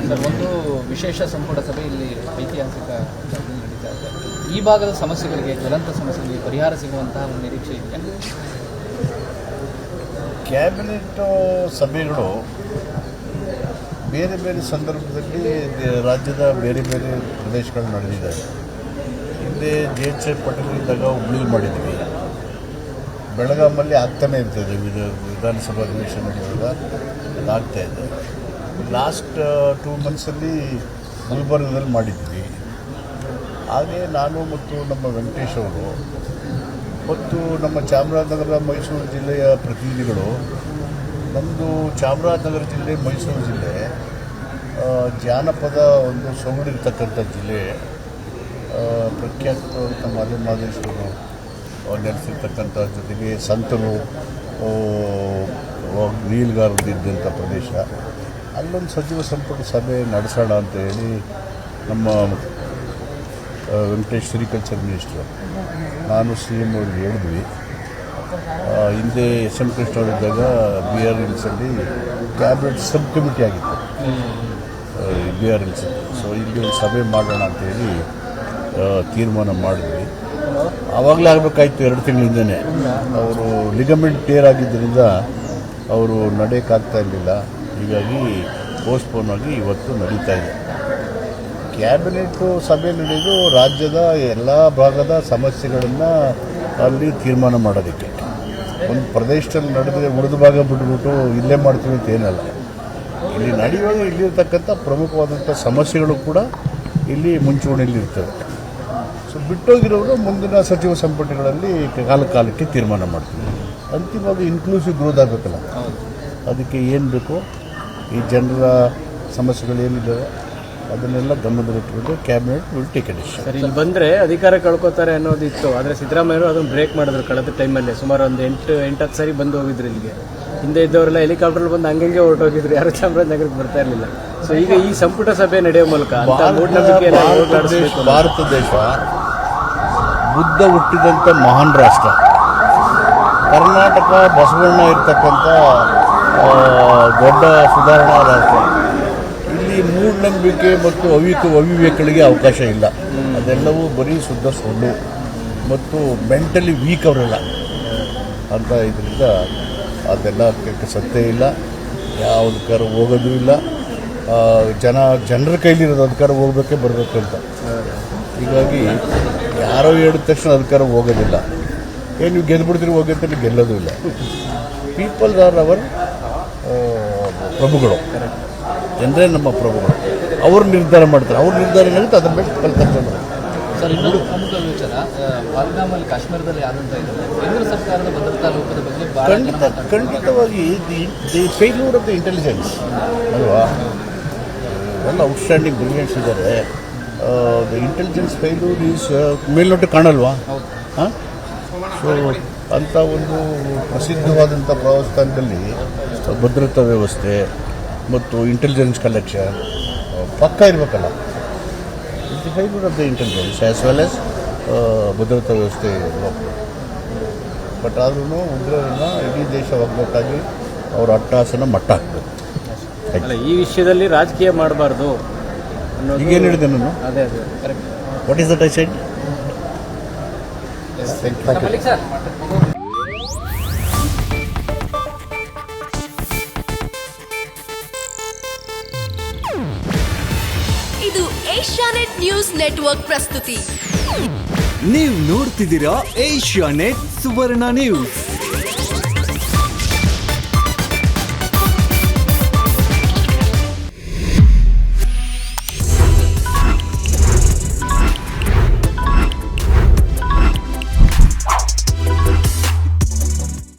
Sir, ಒಂದು ವಿಶೇಷ ಸಂಪುಟ ಸಭೆ ಇಲ್ಲಿ ಐತಿಹಾಸಿಕ ಸಭೆ ನಡೀತಾ ಇದೆ. ಈ ಭಾಗದ ಸಮಸ್ಯೆಗಳಿಗೆ, ಜ್ವಲಂತ ಸಮಸ್ಯೆಗಳಿಗೆ ಪರಿಹಾರ ಸಿಗುವಂತಹ ಒಂದು ನಿರೀಕ್ಷೆ ಇದೆ. ಕ್ಯಾಬಿನೆಟ್ ಸಭೆಗಳು ಬೇರೆ ಬೇರೆ ಸಂದರ್ಭದಲ್ಲಿ ರಾಜ್ಯದ ಬೇರೆ ಬೇರೆ ಪ್ರದೇಶಗಳು ನಡೆದಿದ್ದಾವೆ. ಹಿಂದೆ JHI ಪಟೇಲ್ ಇದ್ದಾಗ ಹುಬ್ಳಿಲಿ ಮಾಡಿದ್ವಿ. ಬೆಳಗಾಮಲ್ಲಿ ಆಗ್ತಾನೆ ಇರ್ತದೆ, ವಿಧಾನಸಭಾ ಅಧಿವೇಶನ ನಡೆಯುವಾಗ ಅದಾಗ್ತಾಯಿದೆ. ಲಾಸ್ಟ್ 2 ಮಂತ್ಸಲ್ಲಿ ಗುಲ್ಬರ್ಗದಲ್ಲಿ ಮಾಡಿದ್ವಿ. ಹಾಗೆ ನಾನು ಮತ್ತು ನಮ್ಮ ವೆಂಕಟೇಶ್ ಅವರು ಮತ್ತು ನಮ್ಮ ಚಾಮರಾಜನಗರ ಮೈಸೂರು ಜಿಲ್ಲೆಯ ಪ್ರತಿನಿಧಿಗಳು, ನಮ್ಮದು ಚಾಮರಾಜನಗರ ಜಿಲ್ಲೆ, ಮೈಸೂರು ಜಿಲ್ಲೆ ಜಾನಪದ ಒಂದು ಸೊಗಡಿರ್ತಕ್ಕಂಥ ಜಿಲ್ಲೆ. ಪ್ರಖ್ಯಾತ ಮಾದೇ ಮಹದೇಶ್ವರು ನೆಲೆಸಿರ್ತಕ್ಕಂಥ, ಜೊತೆಗೆ ಸಂತರು, ನೀಲ್ಗಾರರಿದ್ದಂಥ ಪ್ರದೇಶ. ಅಲ್ಲೊಂದು ಸಚಿವ ಸಂಪುಟ ಸಭೆ ನಡೆಸೋಣ ಅಂತ ಹೇಳಿ ನಮ್ಮ ವೆಂಕಟೇಶ್ ಸೆರಿಕಲ್ಚರ್ ಮಿನಿಸ್ಟ್ರು, ನಾನು CM ಅವ್ರಿಗೆ ಹೇಳಿದ್ವಿ. ಹಿಂದೆ SM ಕೃಷ್ಣ ಅವರಿದ್ದಾಗ BR ಹಿಲ್ಸಲ್ಲಿ ಕ್ಯಾಬಿನೆಟ್ ಸಬ್ ಕಮಿಟಿ ಆಗಿತ್ತು, BR ಹಿಲ್ಸ್. ಸೊ ಇಲ್ಲಿ ಒಂದು ಸಭೆ ಮಾಡೋಣ ಅಂತೇಳಿ ತೀರ್ಮಾನ ಮಾಡಿದ್ವಿ. ಆವಾಗಲೇ ಆಗಬೇಕಾಯ್ತು, 2 ತಿಂಗಳ ಹಿಂದೆ. ಅವರು ಲಿಗಮೆಂಟ್ ಟೇರ್ ಆಗಿದ್ದರಿಂದ ಅವರು ನಡೆಯೋಕ್ಕಾಗ್ತಾ ಇರಲಿಲ್ಲ. ಹೀಗಾಗಿ ಪೋಸ್ಟ್ಪೋನ್ ಆಗಿ ಇವತ್ತು ನಡೀತಾ ಇದೆ. ಕ್ಯಾಬಿನೆಟ್ಟು ಸಭೆ ನಡೆದು ರಾಜ್ಯದ ಎಲ್ಲ ಭಾಗದ ಸಮಸ್ಯೆಗಳನ್ನು ಅಲ್ಲಿ ತೀರ್ಮಾನ ಮಾಡೋದಕ್ಕೆ. ಒಂದು ಪ್ರದೇಶದಲ್ಲಿ ನಡೆದರೆ ಉಳಿದ ಭಾಗ ಬಿಟ್ಬಿಟ್ಟು ಇಲ್ಲೇ ಮಾಡ್ತೀವಿ ಅಂತ ಏನಲ್ಲ. ಇಲ್ಲಿ ನಡೆಯುವಾಗ ಇಲ್ಲಿರ್ತಕ್ಕಂಥ ಪ್ರಮುಖವಾದಂಥ ಸಮಸ್ಯೆಗಳು ಕೂಡ ಇಲ್ಲಿ ಮುಂಚೂಣಿಯಲ್ಲಿರ್ತವೆ. ಸೊ ಬಿಟ್ಟೋಗಿರೋರು ಮುಂದಿನ ಸಚಿವ ಸಂಪುಟಗಳಲ್ಲಿ ಕಾಲಕ್ಕೆ ತೀರ್ಮಾನ ಮಾಡ್ತೀವಿ. ಅಂತಿಮವಾಗಿ ಇನ್ಕ್ಲೂಸಿವ್ ಗ್ರೋತ್ ಆಗಬೇಕಲ್ಲ, ಅದಕ್ಕೆ ಏನು ಬೇಕೋ, ಈ ಜನರ ಸಮಸ್ಯೆಗಳು ಏನಿದ್ದಾವೆ ಅದನ್ನೆಲ್ಲ ಗಮನದಲ್ಲಿಟ್ಟುಕೊಂಡು cabinet will take A decision. Sir, ಇಲ್ಲಿ ಬಂದರೆ ಅಧಿಕಾರ ಕಳ್ಕೊತಾರೆ ಅನ್ನೋದಿತ್ತು. ಆದರೆ ಸಿದ್ದರಾಮಯ್ಯರು ಅದನ್ನು ಬ್ರೇಕ್ ಮಾಡಿದ್ರು ಕಳೆದ ಟೈಮಲ್ಲಿ. ಸುಮಾರು ಒಂದು 8-10 ಸಾರಿ ಬಂದು ಹೋಗಿದ್ರು ಇಲ್ಲಿಗೆ. ಹಿಂದೆ ಇದ್ದವರೆಲ್ಲ ಹೆಲಿಕಾಪ್ಟರ್ ಬಂದು ಹಂಗಂಗೆ ಹೊರಟೋಗಿದ್ರು, ಯಾರು ಚಾಮರಾಜನಗರಕ್ಕೆ ಬರ್ತಾ ಇರಲಿಲ್ಲ. ಸೊ ಈಗ ಈ ಸಂಪುಟ ಸಭೆ ನಡೆಯೋ ಮೂಲಕ ಭಾರತ ದೇಶ ಬುದ್ಧ ಹುಟ್ಟಿದಂಥ ಮಹಾನ್ ರಾಷ್ಟ್ರ. ಕರ್ನಾಟಕ ಬಸವಣ್ಣ ಇರ್ತಕ್ಕಂಥ ದೊಡ್ಡ ಸುಧಾರಣಾ ರಾಷ್ಟ್ರ. ಇಲ್ಲಿ ಮೂಢನಂಬಿಕೆ ಮತ್ತು ಅವಿವೇಕಗಳಿಗೆ ಅವಕಾಶ ಇಲ್ಲ. ಅದೆಲ್ಲವೂ ಬರೀ ಶುದ್ಧ ಸುಳ್ಳು ಮತ್ತು ಮೆಂಟಲಿ ವೀಕ್ ಅವರೆಲ್ಲ ಅಂತ. ಇದರಿಂದ ಅದೆಲ್ಲ ಸತ್ಯ ಇಲ್ಲ, ಯಾವ ಅಧಿಕಾರ ಹೋಗೋದು ಇಲ್ಲ. ಜನರ ಕೈಲಿರೋದು ಅಧಿಕಾರ ಹೋಗ್ಬೇಕೇ ಬರಬೇಕಂತ. ಹೀಗಾಗಿ ಯಾರೋ ಹೇಳಿದ ತಕ್ಷಣ ಅಧಿಕಾರ ಹೋಗೋದಿಲ್ಲ. ಏನು ನೀವು ಗೆದ್ಬಿಡ್ತೀರಿ ಹೋಗಿ ಅಂತ ಗೆಲ್ಲೋದು ಇಲ್ಲ. ಪೀಪಲ್ಸ್ ಆರ್ ಅವರ್ ಪ್ರಭುಗಳು, ಜನರೇ ನಮ್ಮ ಪ್ರಭುಗಳು. ಅವರು ನಿರ್ಧಾರ ಮಾಡ್ತಾರೆ. ಅವ್ರ ನಿರ್ಧಾರ ಏನಾಗುತ್ತೆ ಅದರ ಮೇಲೆ ಕಲ್ತ್ಕೊಂಡು. ಸರ್, ಇನ್ನೊಂದು ಪ್ರಮುಖ ವಿಚಾರ, ಪಹಲ್ಗಾಮಲ್ಲಿ ಕಾಶ್ಮೀರದಲ್ಲಿ ಆದಂಥ ಕೇಂದ್ರ ಸರ್ಕಾರದ ಭದ್ರತಾ ಲೋಪದ ಬಗ್ಗೆ ಖಂಡಿತವಾಗಿ the failure of the intelligence ಅಲ್ವಾ. ಎಲ್ಲ ಔಟ್ಸ್ಟ್ಯಾಂಡಿಂಗ್ ಬ್ರಿಲಿಯನ್ಸ್ ಇದ್ದಾರೆ. ದ ಇಂಟೆಲಿಜೆನ್ಸ್ ಫೇಲ್ಯೂರ್ ಈಸ್ ಮೇಲ್ನೋಟ ಕಾಣಲ್ವಾ. ಹಾಂ, ಸೊ ಅಂಥ ಒಂದು ಪ್ರಸಿದ್ಧವಾದಂಥ ಪ್ರವಾಸಸ್ಥಾನದಲ್ಲಿ ಭದ್ರತಾ ವ್ಯವಸ್ಥೆ ಮತ್ತು ಇಂಟೆಲಿಜೆನ್ಸ್ ಕಲೆಕ್ಷನ್ ಪಕ್ಕ ಇರಬೇಕಲ್ಲ. It failure of the intelligence as well as ಭದ್ರತಾ ವ್ಯವಸ್ಥೆ. ಬಟ್ ಆದ್ರೂ ಉಗ್ರರನ್ನ ಇಡೀ ದೇಶ ಹೋಗಬೇಕಾಗಿ ಅವರ ಅಟ್ಟಹಾಸನ ಮಟ್ಟ ಹಾಕಬೇಕು. ಈ ವಿಷಯದಲ್ಲಿ ರಾಜಕೀಯ ಮಾಡಬಾರ್ದು ಈಗೇನು ಹೇಳಿದೆ ನಾನು? ಅದೇ correct. What is that I said? ಇದು ಏಷ್ಯಾನೆಟ್ ನ್ಯೂಸ್ ನೆಟ್ವರ್ಕ್ ಪ್ರಸ್ತುತಿ. ನೀವು ನೋಡ್ತಿದ್ದೀರಾ ಏಷ್ಯಾನೆಟ್ ಸುವರ್ಣ ನ್ಯೂಸ್.